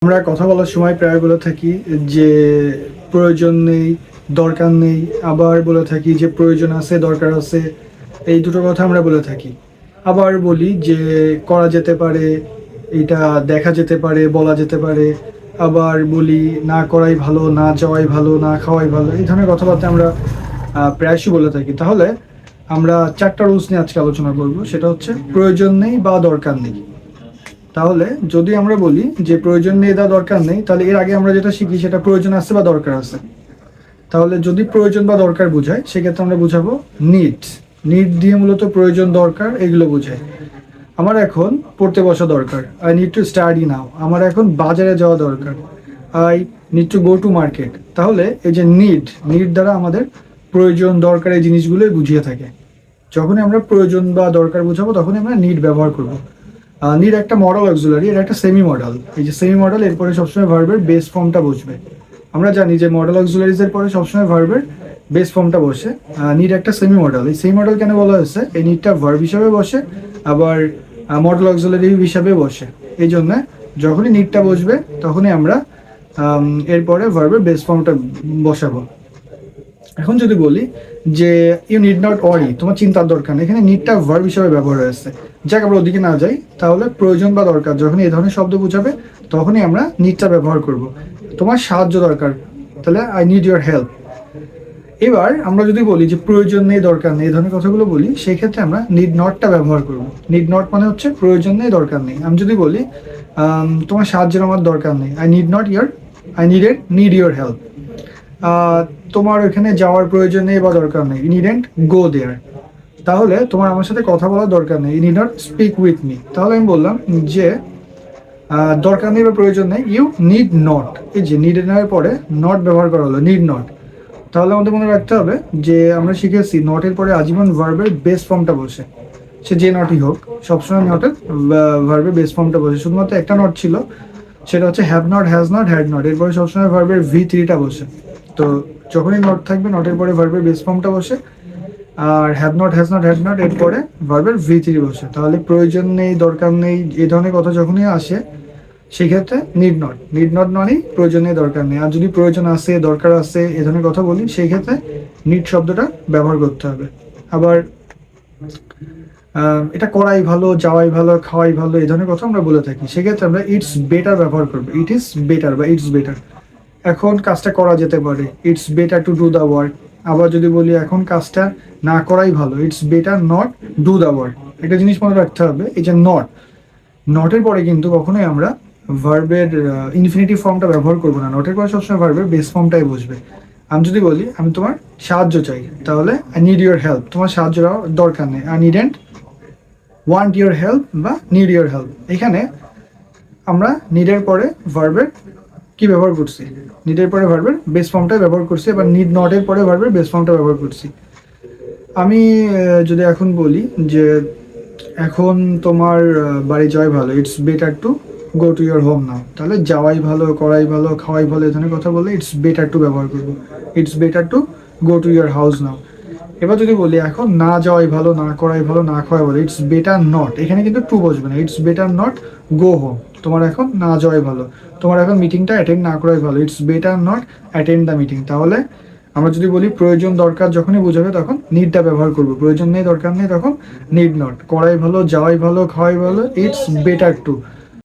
আমরা কথা বলার সময় প্রায় বলে থাকি যে প্রয়োজন নেই, দরকার নেই, আবার বলে থাকি যে প্রয়োজন আছে, দরকার আছে। এই দুটো কথা আমরা বলে থাকি। আবার বলি যে করা যেতে পারে, এটা দেখা যেতে পারে, বলা যেতে পারে। আবার বলি না করাই ভালো, না যাওয়াই ভালো, না খাওয়াই ভালো। এই ধরনের কথাবার্তা আমরা প্রায়শই বলে থাকি। তাহলে আমরা 4টা রুলস নিয়ে আজকে আলোচনা করব। সেটা হচ্ছে প্রয়োজন নেই বা দরকার নেই। তাহলে যদি আমরা বলি যে প্রয়োজন নেই বা দরকার নেই, তাহলে এর আগে আমরা যেটা শিখি সেটা প্রয়োজন আছে বা দরকার আছে। তাহলে যদি প্রয়োজন বা দরকার বোঝায় সেক্ষেত্রে আমরা বুঝাবো নিড। নিড দিয়ে মূলত প্রয়োজন দরকার এগুলো বোঝায়। আমার এখন পড়তে বসা দরকার, আই নিড টু স্টাডি নাও। আমার এখন বাজারে যাওয়া দরকার, I need to go to market. তাহলে এই যে নিড, নিড দ্বারা আমাদের প্রয়োজন দরকার এই জিনিসগুলোই বুঝিয়ে থাকে। যখনই আমরা প্রয়োজন বা দরকার বোঝাবো তখনই আমরা নিড ব্যবহার করবো। নিড একটা মডেল অক্সিলারি, এটা একটা সেমি মডেল। এই যে সেমি মডেল, এরপরে সবসময় ভার্বের বেস ফর্মটা বসবে। আমরা জানি যে মডেল অক্সিলারিজ এর পরে সবসময় ভার্বের বেস ফর্মটা বসে। নিড একটা সেমি মডেল। এই সেমি মডেল কেন বলা হয়েছে? এই নিডটা ভার্ব হিসাবে বসে, আবার মডেল অক্সিলারি হিসাবে বসে। এই জন্য যখনই নিডটা বসবে তখনই আমরা এরপরে ভার্বের বেস ফর্মটা বসাবো। এখন যদি বলি যে ইউ নিড নট ওয়ারি, তোমার চিন্তার দরকার নেই, এখানে নিডটা ভার্ব হিসেবে ব্যবহার হয়েছে। যাক, আমরা ওদিকে না যাই। তাহলে প্রয়োজন বা দরকার যখন এই ধরনের শব্দ বোঝাবে তখনই আমরা নিডটা ব্যবহার করব। তোমার সাহায্য দরকার, তাহলে আই নিড ইউর হেল্প। এবার আমরা যদি বলি যে প্রয়োজন নেই, দরকার নেই, এই ধরনের কথাগুলো বলি, সেই ক্ষেত্রে আমরা নিড নটটা ব্যবহার করব। নিড নট মানে হচ্ছে প্রয়োজন নেই, দরকার নেই। আমি যদি বলি তোমার সাহায্যের আমার দরকার নেই, I need not your, I need your help. তোমার ওখানে যাওয়ার প্রয়োজন নেই বা দরকার নেই, ইউ নিডন্ট গো দেয়ার। তাহলে তোমার আমার সাথে কথা বলার দরকার নেই, you need not speak with me. তাহলে আমি বললাম যে দরকার নেই বা প্রয়োজন নেই, ইউ নিড নট। এই যে নিড এর পরে নট ব্যবহার করা হলো, নিড নট। তাহলে আমাদের মনে রাখতে হবে যে আমরা শিখেছি নটের পরে আজীবন ভার্বের বেস ফর্মটা বসে। সে যে নটই হোক, সবসময় নটের ভার্বের বেস ফর্মটা বসে। শুধুমাত্র একটা নট ছিল, সেটা হচ্ছে have not, has not, had not. এরপরে সবসময় ভার্বের V3টা বসে। তো যখনই নট থাকবে নটের পরে ভার্বের বেস ফর্মটা বসে, আর have not, has not, had not এরপরে ভার্বের V3 বসে। তাহলে প্রয়োজন নেই, দরকার নেই, এই ধরনের কথা যখনই আসে সেক্ষেত্রে নিড নট। নিড নট মানেই প্রয়োজন নেই, দরকার নেই। আর যদি প্রয়োজন আছে, দরকার আছে, এ ধরনের কথা বলি, সেই ক্ষেত্রে নিড শব্দটা ব্যবহার করতে হবে। আবার এটা করাই ভালো, যাওয়াই ভালো, খাওয়াই ভালো, এই ধরনের কথা আমরা বলে থাকি। সেক্ষেত্রে আমরা ইটস বেটার ব্যবহার করবো। ইট ইজ বেটার বা ইটস বেটার। এখন কাজটা করা যেতে পারে, it's better to do the work. আবার যদি বলি এখন কাজটা না করাই ভালো, it's better not do the work. একটা জিনিস মনে রাখতে হবে, এই যে নট, নটের পরে কিন্তু কখনোই আমরা ভার্বের ইনফিনিটিভ ফর্মটা ব্যবহার করবো না। নটের পরে সবসময় ভার্বের বেস ফর্মটাই বসবে। আমি যদি বলি আমি তোমার সাহায্য চাই, তাহলে আই নিড ইউর হেল্প। তোমার সাহায্য দরকার নেই, আই নিডন্ট ওয়ান্ট ইউর হেল্প বা নিড ইউর হেল্প। এখানে আমরা নিডের পরে ভার্বের কি ব্যবহার করছি? নিডের পরে ভার্বের বেস ফর্মটাই ব্যবহার করছি। এবার নিড নটের পরে ভার্বের বেস ফর্মটা ব্যবহার করছি। আমি যদি এখন বলি যে এখন তোমার বাড়ি যাওয়াই ভালো, it's better to go to your home now. তাহলে যাওয়াই ভালো, করাই ভালো, খাওয়াই ভালো, এই ধরনের কথা বললে ইটস বেটার টু ব্যবহার করবো। It's better to go to your house now. এবার যদি বলি এখন না যাওয়াই ভালো, না করাই ভালো, না খাওয়াই ভালো, ইটস বেটার নট। এখানে কিন্তু টু বসবে না, it's better not go home. তোমার এখন না যাওয়াই ভালো, তোমার এখন মিটিংটা অ্যাটেন্ড না করাই ভালো, it's better not attend the meeting. তাহলে আমরা যদি বলি প্রয়োজন দরকার যখনই বোঝাবে তখন নিডটা ব্যবহার করবো। প্রয়োজন নেই, দরকার নেই, তখন নিড নট। করাই ভালো, যাওয়াই ভালো, খাওয়াই ভালো, ইটস বেটার টু।